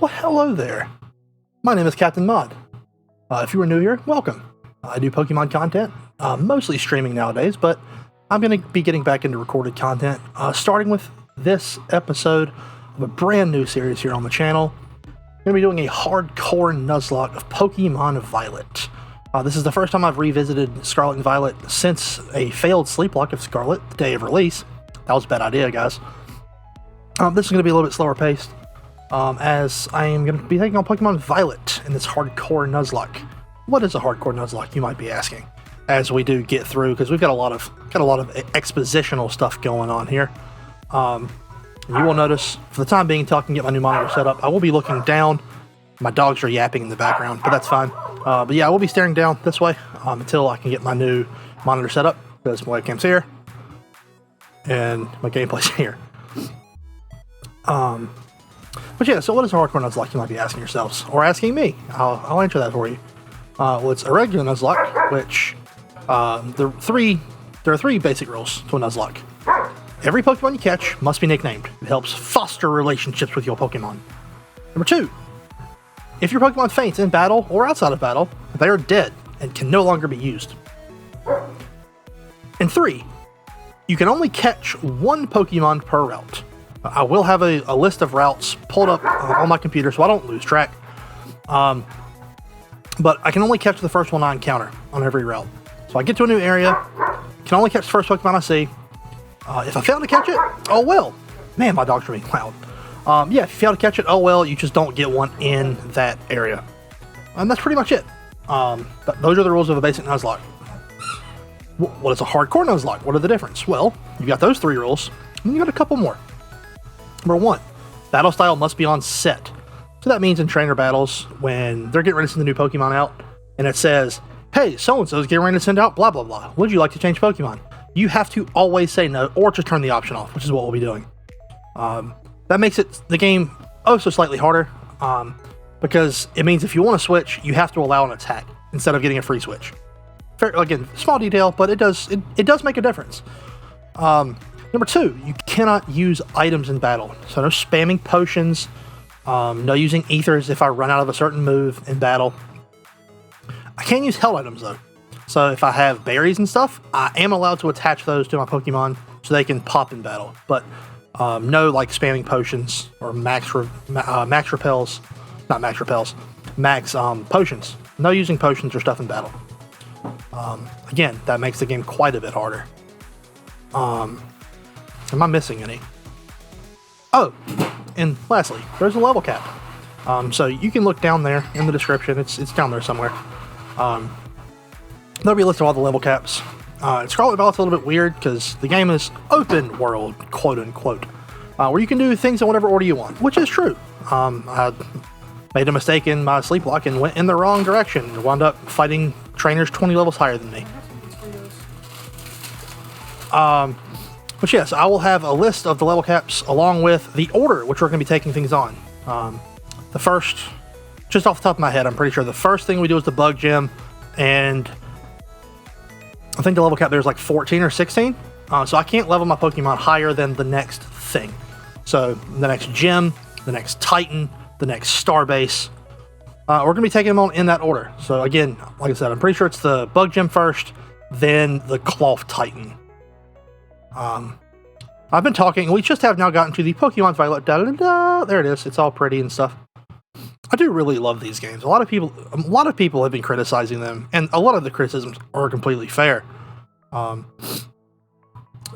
Well, hello there. My name is Captain Mod. If you are new here, welcome. I do Pokemon content, mostly streaming nowadays, but I'm going to be getting back into recorded content, starting with this episode of a brand new series here on the channel. I'm going to be doing a hardcore Nuzlocke of Pokemon Violet. This is the first time I've revisited Scarlet and Violet since a failed sleepwalk of Scarlet, the day of release. That was a bad idea, guys. This is going to be a little bit slower paced, as I am going to be taking on Pokemon Violet in this hardcore Nuzlocke. What is a hardcore Nuzlocke, you might be asking, as we do get through, because we've got a lot of expositional stuff going on here. You will notice, for the time being, until I can get my new monitor set up, I will be looking down. My dogs are yapping in the background, but that's fine. But yeah, I will be staring down this way until I can get my new monitor set up, because my webcam's here, and my gameplay's here. But yeah, so what is a hardcore Nuzlocke, you might be asking yourselves, or asking me. I'll answer that for you. Well, it's a regular Nuzlocke, which there are three basic rules to a Nuzlocke. Every Pokemon you catch must be nicknamed. It helps foster relationships with your Pokemon. Number 2, if your Pokemon faints in battle or outside of battle, they are dead and can no longer be used. And 3, you can only catch one Pokemon per route. I will have a list of routes pulled up on my computer so I don't lose track. But I can only catch the first one I encounter on every route. So I get to a new area, can only catch the first Pokemon I see. If I fail to catch it, oh well. Man, my dogs are being loud. Yeah, if you fail to catch it, oh well, you just don't get one in that area. And that's pretty much it. Those are the rules of a basic Nuzlocke. What is a hardcore Nuzlocke? What are the difference? Well, you got those 3 rules, and you got a couple more. Number 1, battle style must be on set. So that means in trainer battles, when they're getting ready to send the new Pokemon out, and it says, hey, so-and-so is getting ready to send out blah, blah, blah. Would you like to change Pokemon? You have to always say no, or just turn the option off, which is what we'll be doing. That makes the game so slightly harder, because it means if you want to switch, you have to allow an attack instead of getting a free switch. Again, small detail, but it does make a difference. Number 2, you cannot use items in battle. So no spamming potions, no using ethers if I run out of a certain move in battle. I can use held items though. So if I have berries and stuff, I am allowed to attach those to my Pokemon so they can pop in battle. But no like spamming potions or max potions. No using potions or stuff in battle. Again, that makes the game quite a bit harder. Am I missing any? Oh, and lastly, there's a level cap. So you can look down there in the description. It's down there somewhere. There'll be a list of all the level caps. Scarlet Violet's a little bit weird because the game is open world, quote unquote, where you can do things in whatever order you want, which is true. I made a mistake in my sleepwalk and went in the wrong direction and wound up fighting trainers 20 levels higher than me. But yes, I will have a list of the level caps along with the order which we're going to be taking things on. The first, just off the top of my head, I'm pretty sure the first thing we do is the bug gym, and I think the level cap there is like 14 or 16. So I can't level my Pokemon higher than the next thing. So the next gym, the next Titan, the next Starbase. We're going to be taking them on in that order. So again, like I said, I'm pretty sure it's the bug gym first, then the Cloth Titan. I've been talking, we just have now gotten to the Pokemon Violet, there it is, it's all pretty and stuff. I do really love these games. A lot of people have been criticizing them, and a lot of the criticisms are completely fair. But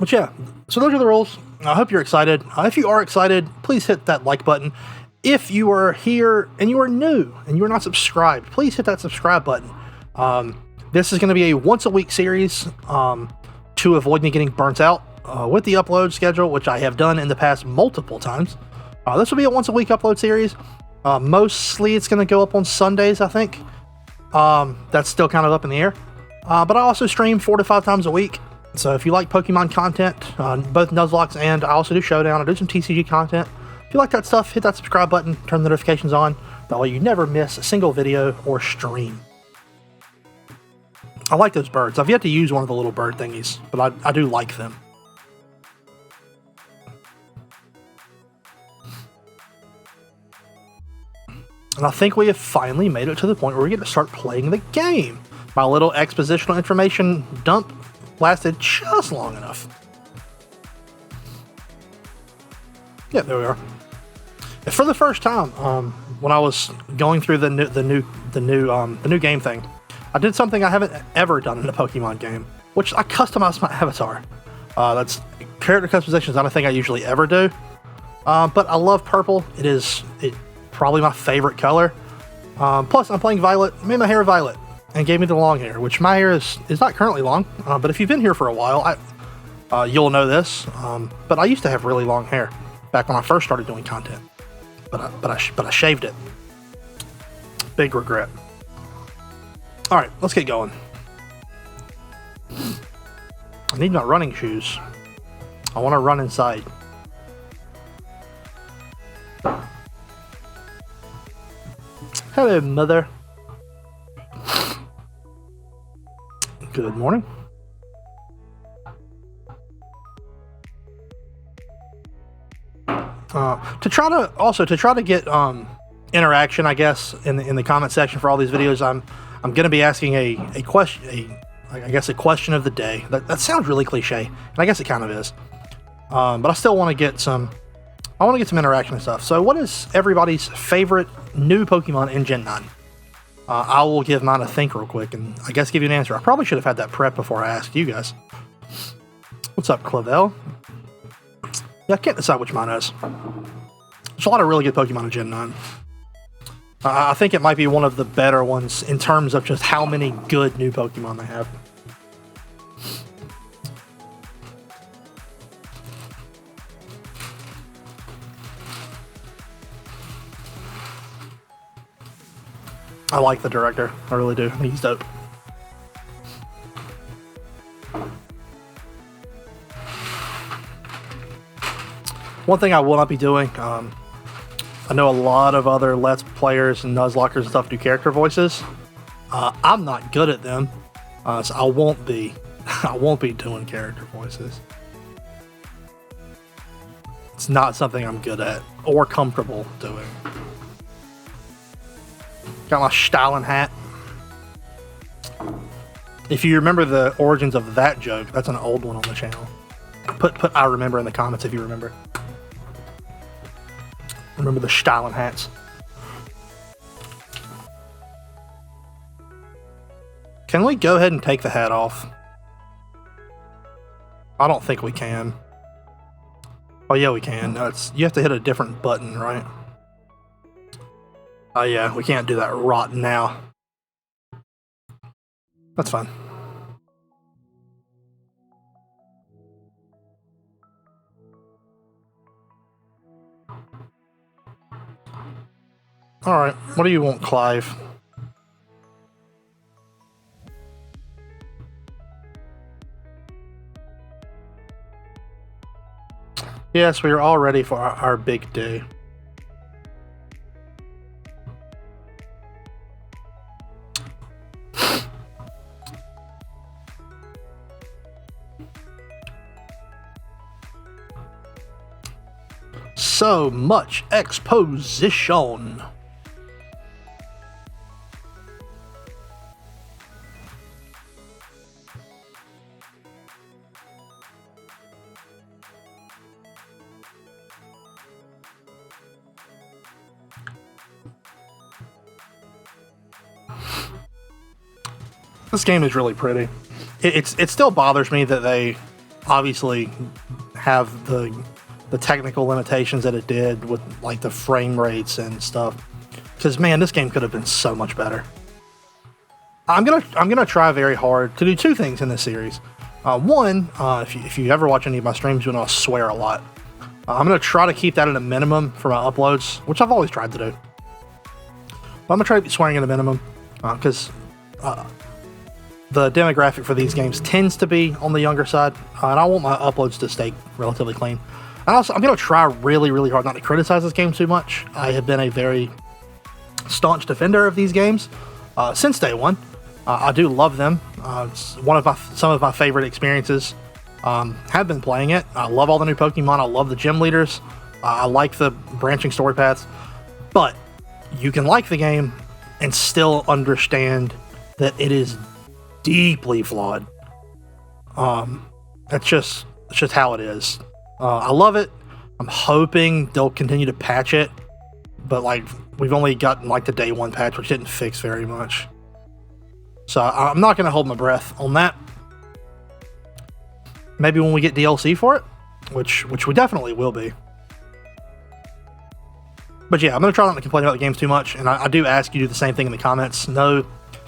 yeah, so those are the rules. I hope you're excited. If you are excited, please hit that like button. If you are here and you are new and you are not subscribed, please hit that subscribe button. This is going to be a once a week series to avoid me getting burnt out with the upload schedule, which I have done in the past multiple times. This will be a once a week upload series. Mostly it's going to go up on Sundays, I think. That's still kind of up in the air. But I also stream 4 to 5 times a week. So if you like Pokemon content, both Nuzlocks and I also do Showdown, I do some TCG content. If you like that stuff, hit that subscribe button, turn the notifications on. That way you never miss a single video or stream. I like those birds. I've yet to use one of the little bird thingies, but I do like them. And I think we have finally made it to the point where we get to start playing the game. My little expositional information dump lasted just long enough. Yeah, there we are. And for the first time, when I was going through the new game thing, I did something I haven't ever done in a Pokemon game, which I customized my avatar. That's character customization is not a thing I usually ever do, but I love purple. It's probably my favorite color. Plus, I'm playing Violet. Made my hair violet and gave me the long hair, which my hair is not currently long. But if you've been here for a while, you'll know this. But I used to have really long hair back when I first started doing content. But I shaved it. Big regret. All right, let's get going. I need my running shoes. I want to run inside. Hello, mother. Good morning. To try to get interaction, I guess, in the comment section for all these videos, I'm going to be asking a question, a question of the day. That sounds really cliche, and I guess it kind of is. But I still want to get some. I want to get some interaction and stuff. So, what is everybody's favorite new Pokemon in Gen 9? I will give mine a think real quick, and I guess give you an answer. I probably should have had that prep before I asked you guys. What's up, Clavel? Yeah, I can't decide which mine is. There's a lot of really good Pokemon in Gen 9. I think it might be one of the better ones in terms of just how many good new Pokemon they have. I like the director. I really do. He's dope. One thing I will not be doing, I know a lot of other Let's Players and Nuzlockers and stuff do character voices. I'm not good at them, so I won't be doing character voices. It's not something I'm good at or comfortable doing. Got my styling hat. If you remember the origins of that joke, that's an old one on the channel. Put I remember in the comments if you remember. Remember the styling hats. Can we go ahead and take the hat off? I don't think we can. Oh yeah, we can. No, you have to hit a different button, right? Oh yeah, we can't do that rot now. That's fine. Alright, what do you want, Clive? Yes, we are all ready for our big day. So much exposition. This game is really pretty. It still bothers me that they obviously have the technical limitations that it did with like the frame rates and stuff. Because man, this game could have been so much better. I'm gonna try very hard to do two things in this series. One, if you ever watch any of my streams, you'll know I swear a lot. I'm gonna try to keep that at a minimum for my uploads, which I've always tried to do. But I'm gonna try to be swearing at a minimum because the demographic for these games tends to be on the younger side, and I want my uploads to stay relatively clean. And also, I'm going to try really, really hard not to criticize this game too much. I have been a very staunch defender of these games since day one. I do love them. It's some of my favorite experiences. Have been playing it. I love all the new Pokemon. I love the gym leaders. I like the branching story paths. But you can like the game and still understand that it is deeply flawed. That's just how it is. I love it. I'm hoping they'll continue to patch it, but like we've only gotten like the day one patch, which didn't fix very much. So I'm not going to hold my breath on that. Maybe when we get DLC for it, which we definitely will be. But yeah, I'm going to try not to complain about the games too much, and I do ask you to do the same thing in the comments. No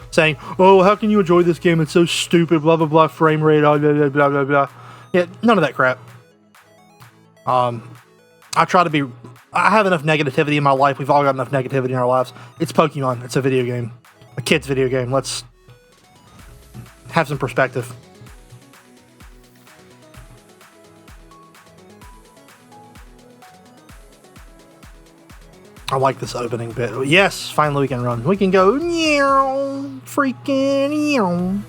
saying, oh, how can you enjoy this game? It's so stupid, blah, blah, blah, frame rate, blah, blah, blah, blah, blah. Yeah, none of that crap. I try to be... I have enough negativity in my life. We've all got enough negativity in our lives. It's Pokemon. It's a video game. A kid's video game. Let's have some perspective. I like this opening bit. Yes, finally we can run. We can go, freaking.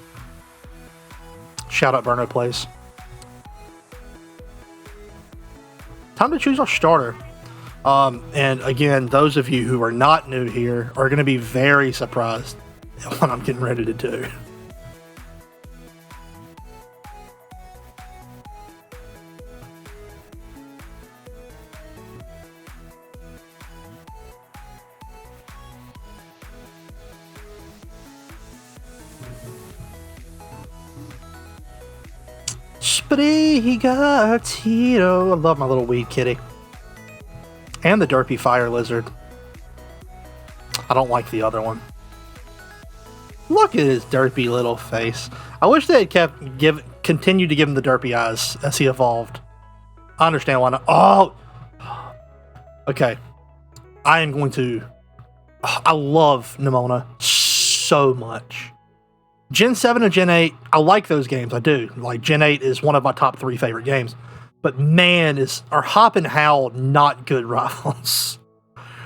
Shout out Burno Plays. Time to choose our starter. And again, those of you who are not new here are going to be very surprised at what I'm getting ready to do. Sprigatito. I love my little weed kitty. And the derpy fire lizard. I don't like the other one. Look at his derpy little face. I wish they had continued to give him the derpy eyes as he evolved. I understand why not. Oh! Okay. I am going to... I love Nimona so much. Gen 7 and Gen 8, I like those games. I do. Like, Gen 8 is one of my top 3 favorite games. But man, are Hop and Howl not good rivals?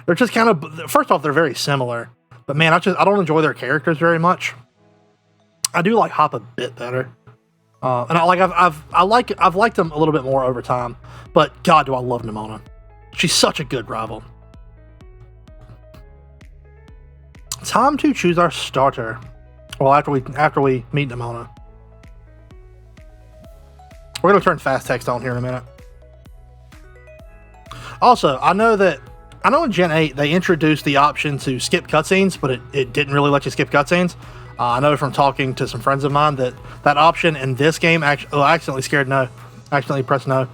They're just kind of... First off, they're very similar. But man, I don't enjoy their characters very much. I do like Hop a bit better. And I've liked them a little bit more over time. But God, do I love Nimona. She's such a good rival. Time to choose our starter. Well, after we meet Nimona. We're going to turn fast text on here in a minute. Also, I know in Gen 8 they introduced the option to skip cutscenes, but it didn't really let you skip cutscenes. I know from talking to some friends of mine that option in this game I accidentally scared no. I accidentally pressed no.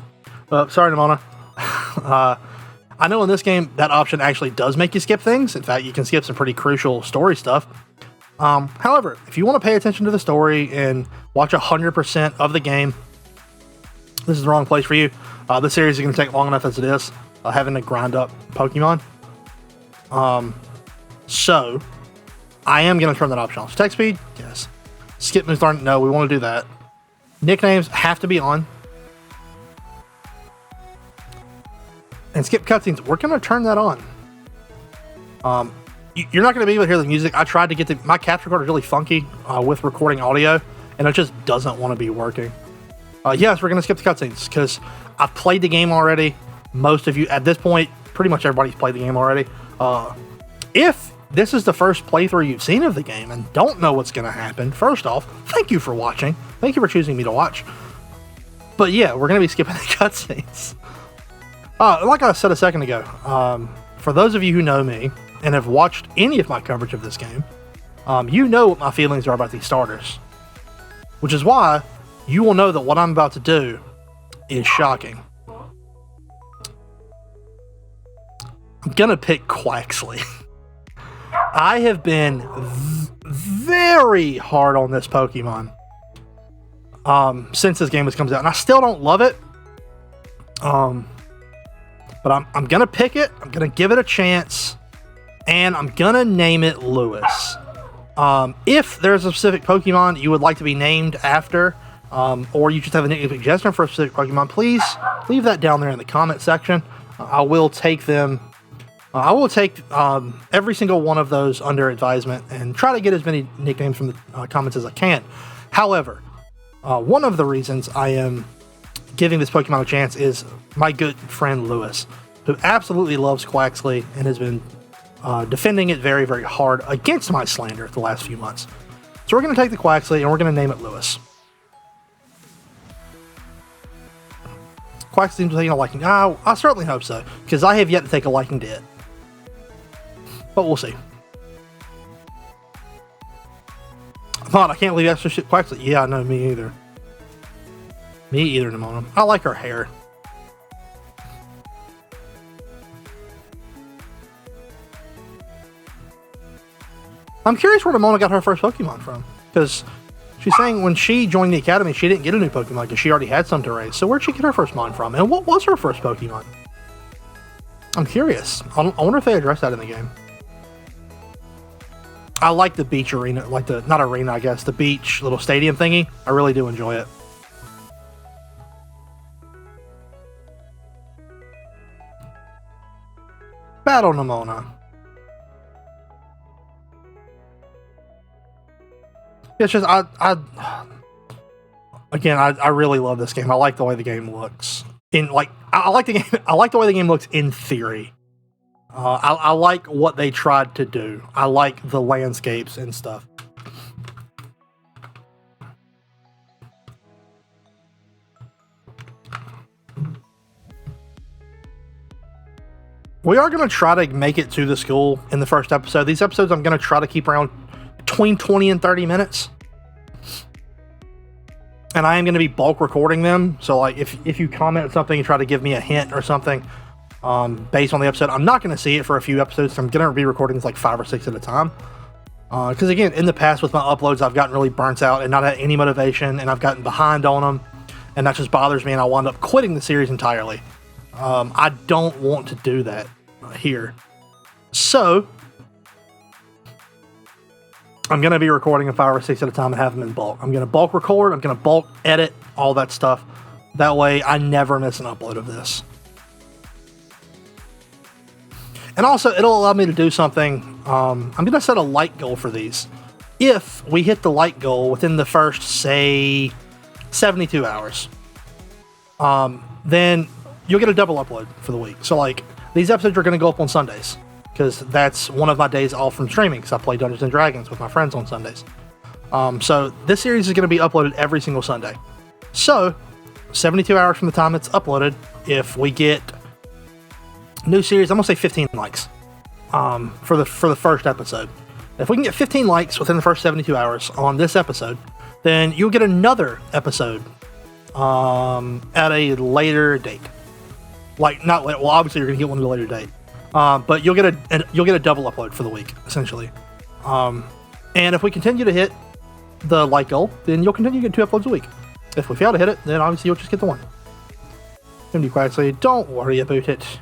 Sorry, Nimona. I know in this game that option actually does make you skip things. In fact, you can skip some pretty crucial story stuff. However, if you want to pay attention to the story and watch 100% of the game, this is the wrong place for you. This series is going to take long enough as it is, having to grind up Pokemon. So, I am going to turn that option off. Text speed? Yes. Skip moves aren't? No, we want to do that. Nicknames have to be on. And skip cutscenes, we're going to turn that on. You're not going to be able to hear the music. I tried to get my capture card is really funky with recording audio, and it just doesn't want to be working. Yes, we're going to skip the cutscenes because I've played the game already. Most of you, at this point, pretty much everybody's played the game already. If this is the first playthrough you've seen of the game and don't know what's going to happen, first off, thank you for watching. Thank you for choosing me to watch. But yeah, we're going to be skipping the cutscenes. Like I said a second ago, for those of you who know me and have watched any of my coverage of this game, you know what my feelings are about these starters. Which is why you will know that what I'm about to do is shocking. I'm gonna pick Quaxley. I have been very hard on this Pokemon since this game comes out, and I still don't love it. But I'm gonna pick it. I'm gonna give it a chance, and I'm gonna name it Lewis. If there's a specific Pokemon you would like to be named after, or you just have a nickname suggestion for a specific Pokemon, please leave that down there in the comment section. I will take them. I will take every single one of those under advisement and try to get as many nicknames from the comments as I can. However, one of the reasons I am giving this Pokemon a chance is my good friend Lewis, who absolutely loves Quaxley and has been defending it very, very hard against my slander the last few months. So we're going to take the Quaxley and we're going to name it Lewis. Quaxley seems to take a liking. I certainly hope so, because I have yet to take a liking to it. But we'll see. Come on, I can't believe extra shit Quaxley. Yeah, no, me either. Me either, Nimona. I like her hair. I'm curious where Nimona got her first Pokemon from, because she's saying when she joined the academy, she didn't get a new Pokemon because she already had some to raise. So where'd she get her first Mon from? And what was her first Pokemon? I'm curious. I wonder if they address that in the game. I like the beach arena, like the, not arena, I guess, the beach little stadium thingy. I really do enjoy it. Battle Nimona. It's just, I really love this game. I like the way the game looks. I like the game. I like the way the game looks in theory. I like what they tried to do. I like the landscapes and stuff. We are going to try to make it to the school in the first episode. These episodes I'm going to try to keep around between 20 and 30 minutes. And I am going to be bulk recording them. So like if you comment something and try to give me a hint or something based on the episode, I'm not going to see it for a few episodes. So I'm going to be recording this like 5 or 6 at a time. Because again, in the past with my uploads, I've gotten really burnt out and not had any motivation, and I've gotten behind on them. And that just bothers me, and I wound up quitting the series entirely. I don't want to do that here. So I'm going to be recording in 5 or 6 at a time and have them in bulk. I'm going to bulk record. I'm going to bulk edit, all that stuff. That way I never miss an upload of this. And also, it'll allow me to do something. I'm going to set a light goal for these. If we hit the light goal within the first, say, 72 hours, then you'll get a double upload for the week. So, like, these episodes are going to go up on Sundays, because that's one of my days off from streaming, because I play Dungeons & Dragons with my friends on Sundays. So this series is going to be uploaded every single Sunday. So 72 hours from the time it's uploaded, if we get new series, I'm going to say 15 likes for the first episode. If we can get 15 likes within the first 72 hours on this episode, then you'll get another episode at a later date. Like, not well, obviously you're going to get one at a later date. But you'll get a double upload for the week, essentially. And if we continue to hit the like goal, then you'll continue to get 2 uploads a week. If we fail to hit it, then obviously you'll just get the 1. MD Quaxley, don't worry about it.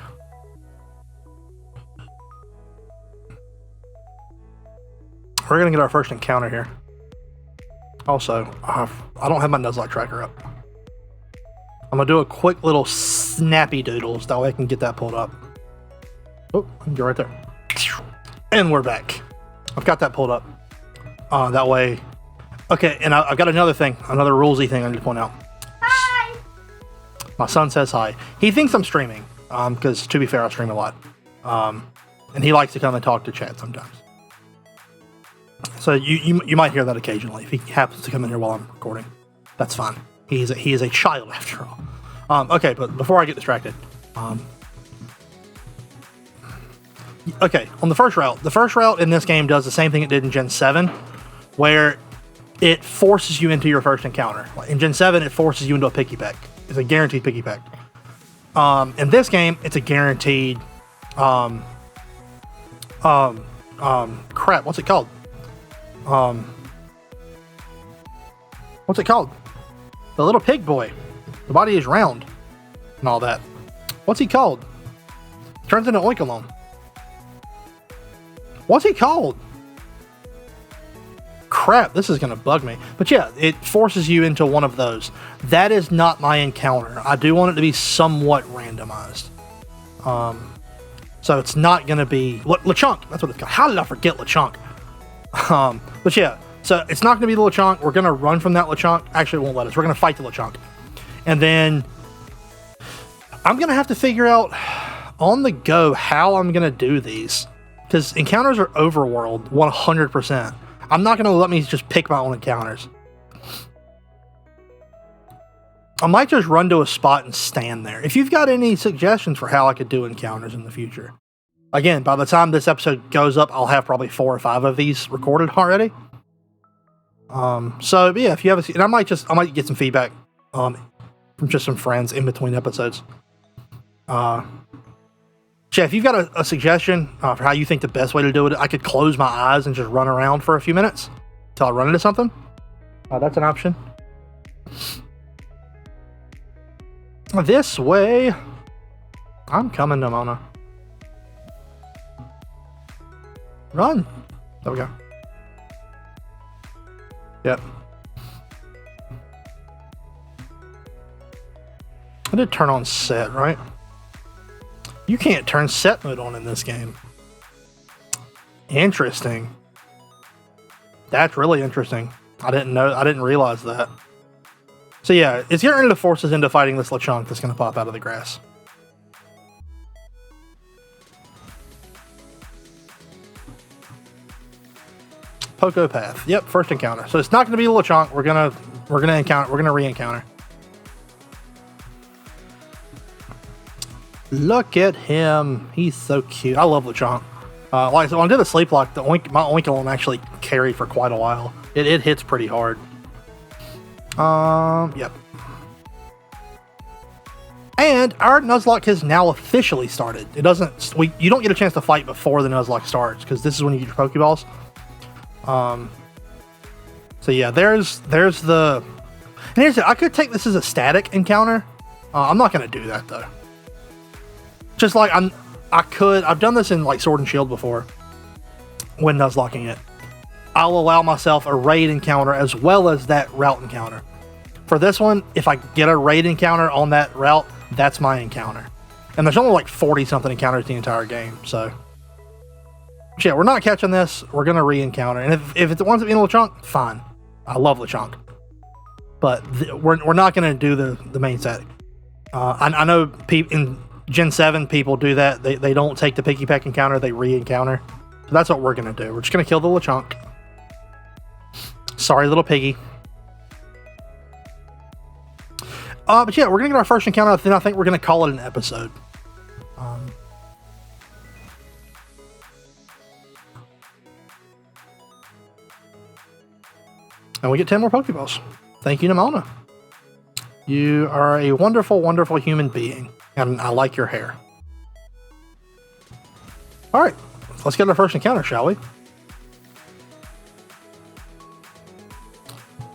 We're gonna get our first encounter here. Also, I don't have my Nuzlocke tracker up. I'm gonna do a quick little snappy doodles, that way I can get that pulled up. Oh, you're right there. And we're back. I've got that pulled up. That way. Okay, and I've got another thing, another rulesy thing I need to point out. Hi! My son says hi. He thinks I'm streaming, because to be fair, I stream a lot. And he likes to come and talk to chat sometimes. So you might hear that occasionally if he happens to come in here while I'm recording. That's fine. He is a child after all. Okay, but before I get distracted, okay, on the first route in this game does the same thing it did in Gen 7, where it forces you into your first encounter. In Gen 7, it forces you into a picky peck. It's a guaranteed picky peck. In this game, it's a guaranteed crap, what's it called? What's it called? The little pig boy. The body is round and all that. What's he called? Turns into Oinkalone. What's he called? Crap, this is going to bug me. But yeah, it forces you into one of those. That is not my encounter. I do want it to be somewhat randomized. So it's not going to be... Lechonk, that's what it's called. How did I forget Lechonk? But yeah, so it's not going to be the Lechonk. We're going to run from that Lechonk. Actually, it won't let us. We're going to fight the Lechonk. And then I'm going to have to figure out on the go how I'm going to do these. Because encounters are overworld 100%. I'm not going to let me just pick my own encounters. I might just run to a spot and stand there. If you've got any suggestions for how I could do encounters in the future. Again, by the time this episode goes up, I'll have probably 4 or 5 of these recorded already. So yeah, if you have and I might get some feedback from just some friends in between episodes. Yeah, if you've got a suggestion for how you think the best way to do it, I could close my eyes and just run around for a few minutes until I run into something. That's an option. This way. I'm coming, Nimona. Run. There we go. Yep. I did turn on set, right? You can't turn set mode on in this game. Interesting. That's really interesting. I didn't realize that. So yeah, it's getting ready to force us into fighting this Lechonk that's going to pop out of the grass. Poco Path. Yep, first encounter. So it's not going to be a Lechonk. We're gonna re-encounter. Look at him. He's so cute. I love Lechonk. Like, so when I did the sleep lock, my Oinkalon actually carried for quite a while. It hits pretty hard. Yep. And our Nuzlocke has now officially started. It doesn't. You don't get a chance to fight before the Nuzlocke starts because this is when you get your Pokeballs. So yeah, there's the. And here's it. I could take this as a static encounter. I'm not gonna do that though. Just like I've done this in like Sword and Shield before. When Nuzlocking it, I'll allow myself a raid encounter as well as that route encounter. For this one, if I get a raid encounter on that route, that's my encounter. And there's only like 40 something encounters the entire game, so. But yeah, we're not catching this. We're gonna re-encounter, and if it wants to be in Lechonk, fine. I love Lechonk, but we're not gonna do the main set. I know in Gen 7 people do that. They don't take the Picky Peck encounter, they re-encounter. So that's what we're gonna do. We're just gonna kill the Lechonk. Sorry, little piggy. But yeah, we're gonna get our first encounter. Then I think we're gonna call it an episode. And we get 10 more Pokeballs. Thank you, Nimona. You are a wonderful, wonderful human being. And I like your hair. Alright, let's get our first encounter, shall we?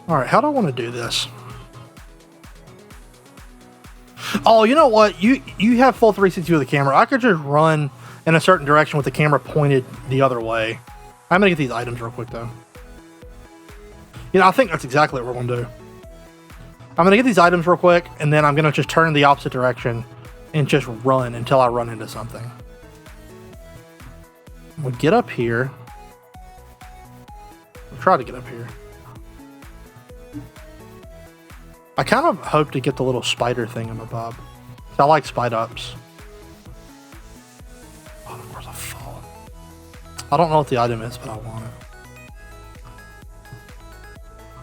Alright, how do I want to do this? Oh, you know what? You have full 360 with the camera. I could just run in a certain direction with the camera pointed the other way. I'm going to get these items real quick, though. You know, I think that's exactly what we're going to do. I'm going to get these items real quick, and then I'm going to just turn in the opposite direction and just run until I run into something. We'll get up here. We'll try to get up here. I kind of hope to get the little spider thingamabob. I like Spide-Ups. Oh, of course I fall. I don't know what the item is, but I want it.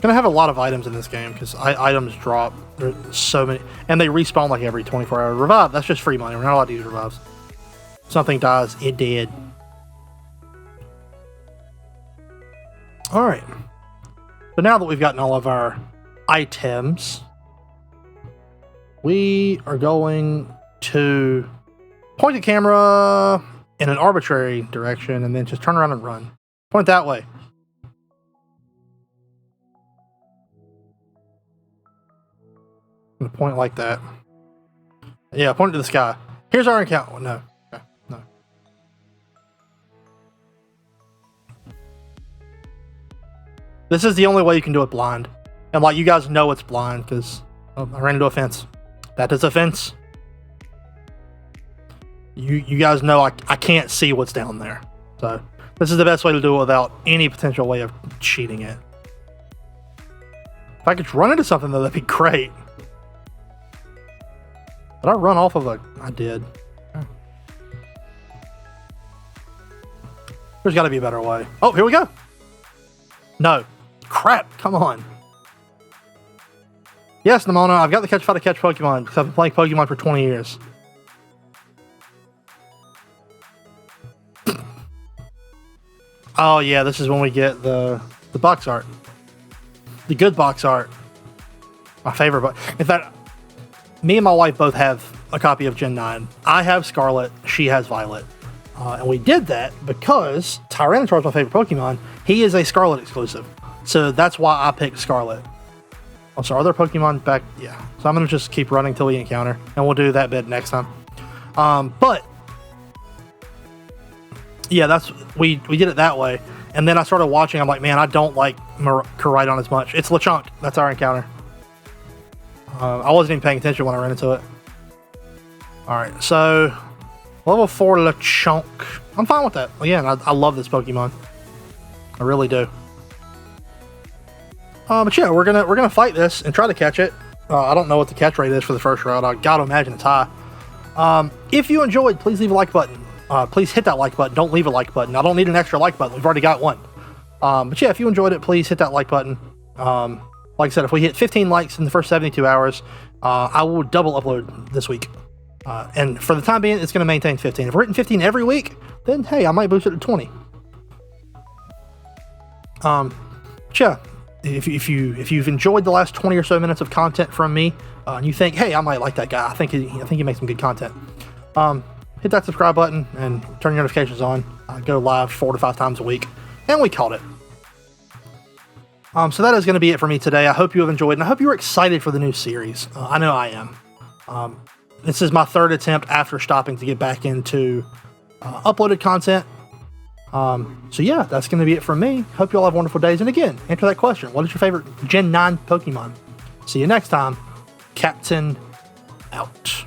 Gonna have a lot of items in this game because items drop. There's so many, and they respawn like every 24 hours. Revive, that's just free money. We're not allowed to use revives. Something dies, it did. All right. So now that we've gotten all of our items, we are going to point the camera in an arbitrary direction and then just turn around and run. Point that way. Point like that. Yeah, point to the sky. Here's our encounter. No. Okay. No. This is the only way you can do it blind. And like you guys know it's blind because I ran into a fence. That is a fence. You guys know I can't see what's down there. So this is the best way to do it without any potential way of cheating it. If I could run into something though, that'd be great. Did I run off of a... I did. There's got to be a better way. Oh, here we go. No. Crap. Come on. Yes, Nimona, I've got the catch how to catch Pokemon because I've been playing Pokemon for 20 years. Oh, yeah, this is when we get the box art. The good box art. My favorite. But in fact, me and my wife both have a copy of Gen 9. I have Scarlet. She has Violet. And we did that because Tyranitar is my favorite Pokemon. He is a Scarlet exclusive. So that's why I picked Scarlet. Oh, so are there Pokemon back? Yeah. So I'm going to just keep running till we encounter. And we'll do that bit next time. But yeah, we did it that way. And then I started watching. I'm like, man, I don't like Koraidon as much. It's Lechonk. That's our encounter. I wasn't even paying attention when I ran into it. Alright, so level 4 Lechonk. I'm fine with that. Again, I love this Pokemon. I really do. But yeah, we're gonna fight this and try to catch it. I don't know what the catch rate is for the first round. I gotta imagine it's high. If you enjoyed, please leave a like button. Please hit that like button. Don't leave a like button. I don't need an extra like button. We've already got one. But yeah, if you enjoyed it, please hit that like button. Like I said, if we hit 15 likes in the first 72 hours, I will double upload this week. And for the time being, it's going to maintain 15. If we're hitting 15 every week, then hey, I might boost it to 20. But yeah, if you've enjoyed the last 20 or so minutes of content from me, and you think, hey, I might like that guy, I think he makes some good content. Hit that subscribe button and turn your notifications on. I go live 4 to 5 times a week, and we called it. So that is going to be it for me today. I hope you have enjoyed, and I hope you're excited for the new series. I know I am. This is my 3rd attempt after stopping to get back into uploaded content. So yeah, that's going to be it from me. Hope you all have wonderful days. And again, answer that question. What is your favorite Gen 9 Pokemon? See you next time. Captain out.